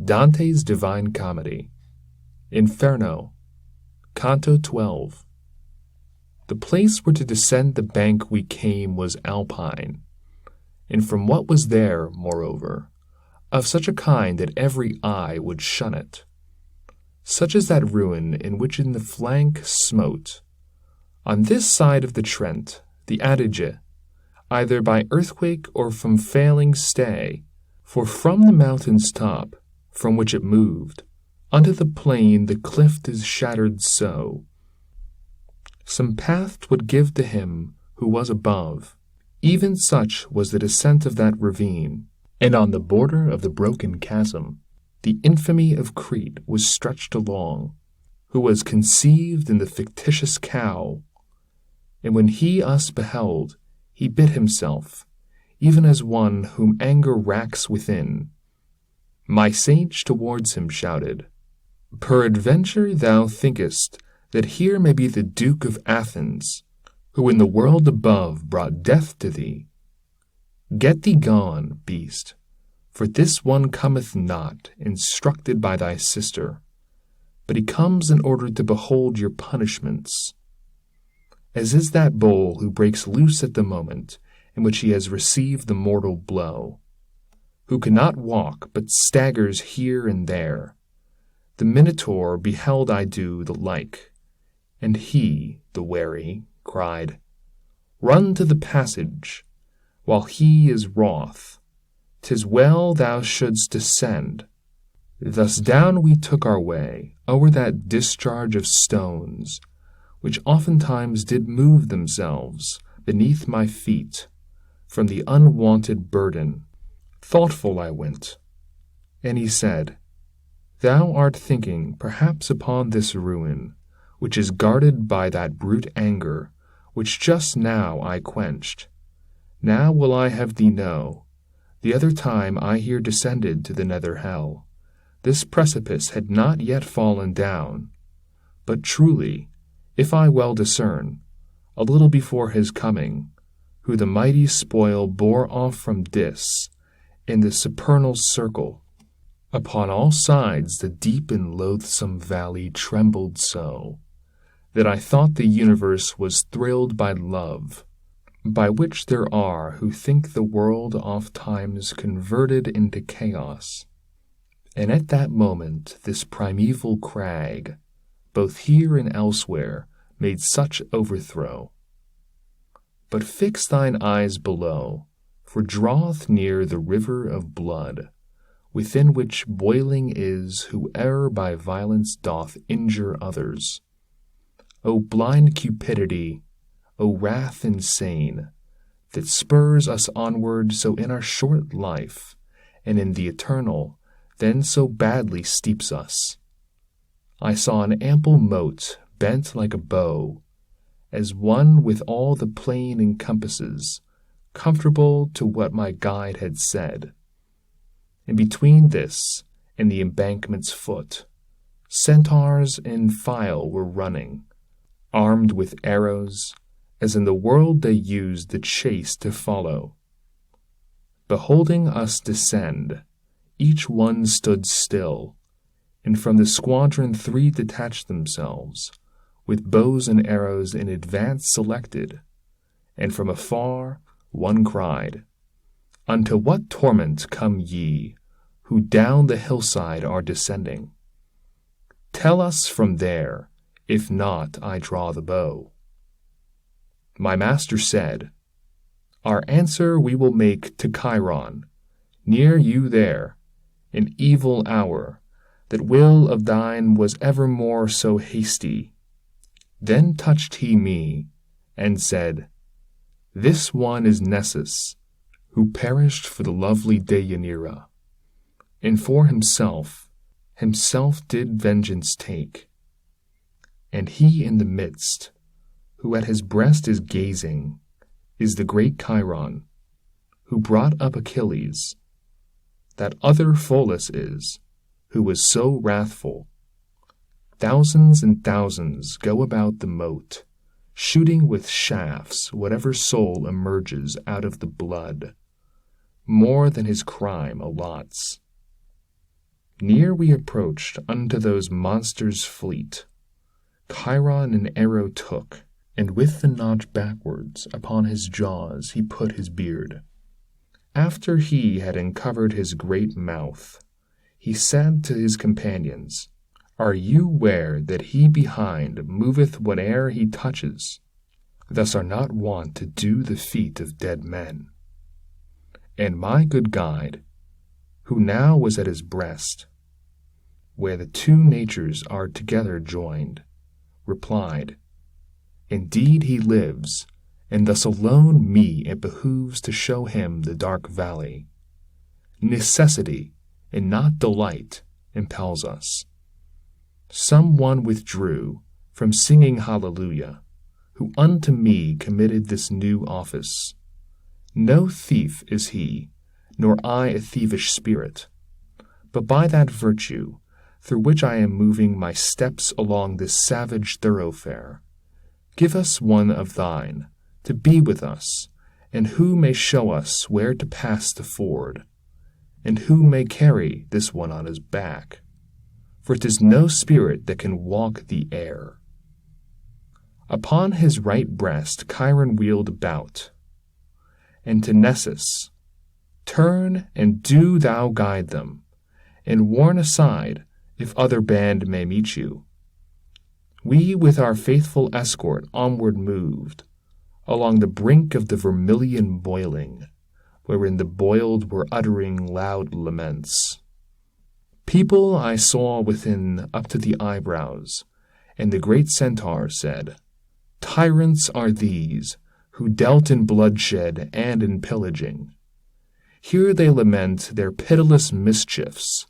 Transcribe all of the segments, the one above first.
Dante's Divine Comedy, Inferno, Canto 12. The place where to descend the bank we came was alpine, and from what was there, moreover, of such a kind that every eye would shun it. Such as that ruin in which in the flank smote, on this side of the Trent, the Adige, either by earthquake or from failing stay, for from the mountain's top, from which it moved, unto the plain the cliff is shattered so. Some path 'twould give to him who was above, even such was the descent of that ravine, and on the border of the broken chasm, the infamy of Crete was stretched along, who was conceived in the fictitious cow. And when he us beheld, he bit himself, even as one whom anger racks within. My sage towards him shouted, Peradventure thou thinkest that here may be the Duke of Athens, who in the world above brought death to thee. Get thee gone, beast, for this one cometh not instructed by thy sister, but he comes in order to behold your punishments. As is that bull who breaks loose at the moment in which he has received the mortal blow, who cannot walk but staggers here and there. The Minotaur beheld I do the like, and he, the wary, cried, Run to the passage, while he is wroth. 'Tis well thou shouldst descend. Thus down we took our way, o'er that discharge of stones, which oftentimes did move themselves beneath my feet, from the unwonted burden. Thoughtful I went, and he said, Thou art thinking perhaps upon this ruin, which is guarded by that brute anger, which just now I quenched. Now will I have thee know, the other time I here descended to the nether hell, this precipice had not yet fallen down, but truly, if I well discern, a little before his coming, who the mighty spoil bore off from Dis, in the supernal circle. Upon all sides the deep and loathsome valley trembled so, that I thought the universe was thrilled by love, by which there are who think the world oft times converted into chaos. And at that moment this primeval crag, both here and elsewhere, made such overthrow. But fix thine eyes below, for draweth near the river of blood, within which boiling is whoe'er by violence doth injure others. O blind cupidity, O wrath insane, that spurs us onward so in our short life, and in the eternal, then so badly steeps us. I saw an ample moat bent like a bow, as one with all the plain encompasses, comfortable to what my guide had said. And between this and the embankment's foot, centaurs in file were running, armed with arrows, as in the world they used the chase to follow. Beholding us descend, each one stood still, and from the squadron 3 detached themselves, with bows and arrows in advance selected, and from afar one cried, Unto what torment come ye, who down the hillside are descending? Tell us from there, if not I draw the bow. My master said, Our answer we will make to Chiron, near you there, an evil hour, that will of thine was evermore so hasty. Then touched he me, and said, This one is Nessus, who perished for the lovely Deianira, and for himself did vengeance take. And he in the midst, who at his breast is gazing, is the great Chiron, who brought up Achilles. That other Pholus is, who was so wrathful. Thousands and thousands go about the moat, shooting with shafts whatever soul emerges out of the blood, more than his crime allots. Near we approached unto those monsters fleet. Chiron an arrow took, and with the notch backwards upon his jaws he put his beard. After he had uncovered his great mouth, he said to his companions, Are you ware that he behind moveth whate'er he touches? Thus are not wont to do the feet of dead men. And my good guide, who now was at his breast, where the two natures are together joined, replied, Indeed he lives, and thus alone me it behooves to show him the dark valley. Necessity, and not delight, impels us. Some one withdrew from singing hallelujah, who unto me committed this new office. No thief is he, nor I a thievish spirit, but by that virtue through which I am moving my steps along this savage thoroughfare, give us one of thine, to be with us, and who may show us where to pass the ford, and who may carry this one on his back, for 'tis no spirit that can walk the air. Upon his right breast Chiron wheeled about, and to Nessus, Turn, and do thou guide them, and warn aside if other band may meet you. We with our faithful escort onward moved, along the brink of the vermilion boiling, wherein the boiled were uttering loud laments. People I saw within up to the eyebrows, and the great centaur said, Tyrants are these, who dealt in bloodshed and in pillaging. Here they lament their pitiless mischiefs.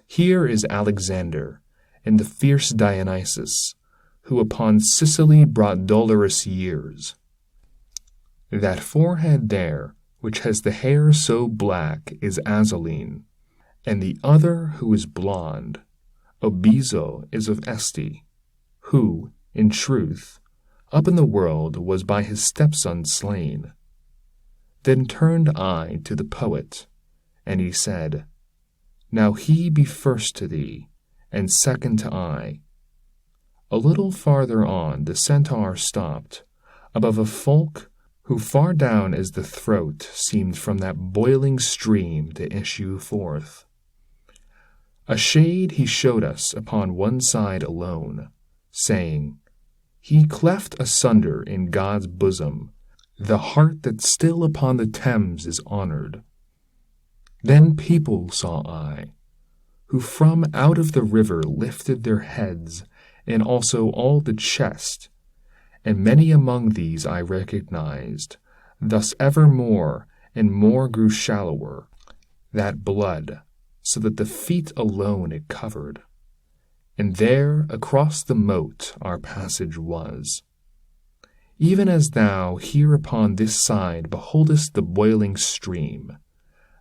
Here is Alexander, and the fierce Dionysus, who upon Sicily brought dolorous years. That forehead there, which has the hair so black, is Azaline, and the other who is blonde, Obizo, is of Este, who, in truth, up in the world was by his stepson slain. Then turned I to the poet, and he said, Now he be first to thee, and second to I. A little farther on the centaur stopped, above a folk who far down as the throat seemed from that boiling stream to issue forth. A shade he showed us upon one side alone, saying, He cleft asunder in God's bosom the heart that still upon the Thames is honored. Then people saw I, who from out of the river lifted their heads, and also all the chest, and many among these I recognized, thus ever more and more grew shallower, that blood, so that the feet alone it covered. And there across the moat our passage was. Even as thou here upon this side beholdest the boiling stream,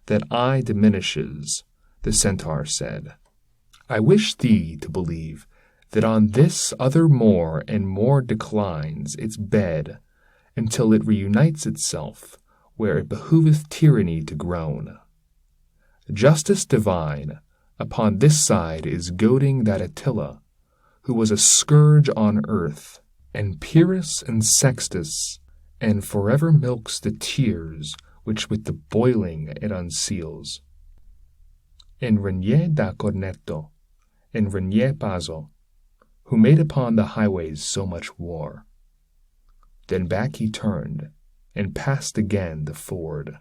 that eye diminishes, the centaur said. I wish thee to believe that on this other more and more declines its bed, until it reunites itself where it behoveth tyranny to groan. Justice divine upon this side is goading that Attila, who was a scourge on earth, and Pyrrhus and Sextus, and forever milks the tears which with the boiling it unseals. And Renier da Cornetto, and Renier Pazo, who made upon the highways so much war. Then back he turned, and passed again the ford.